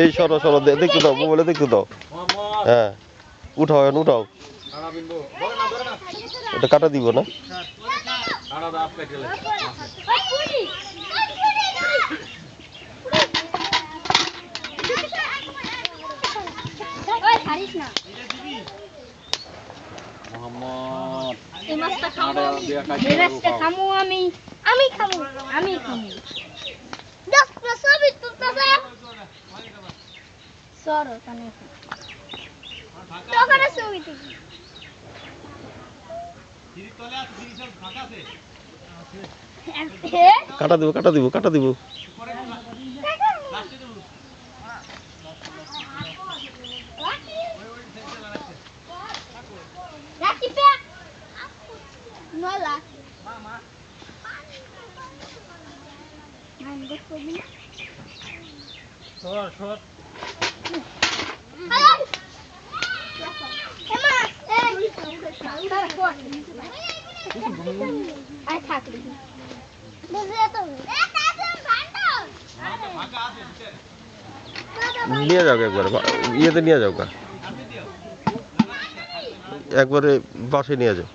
এই সরো সরো দেখতে দাও, মোবাইলে দেখতে দাও। হ্যাঁ উঠাও এখন উঠাও। এটা কাটা দিব না? কাটা দিব কাটা দিব কাটা দিব। নিয়ে যাও একবার ইয়েতে নিয়ে যাও গা, একবারে বাসে নিয়ে যাও।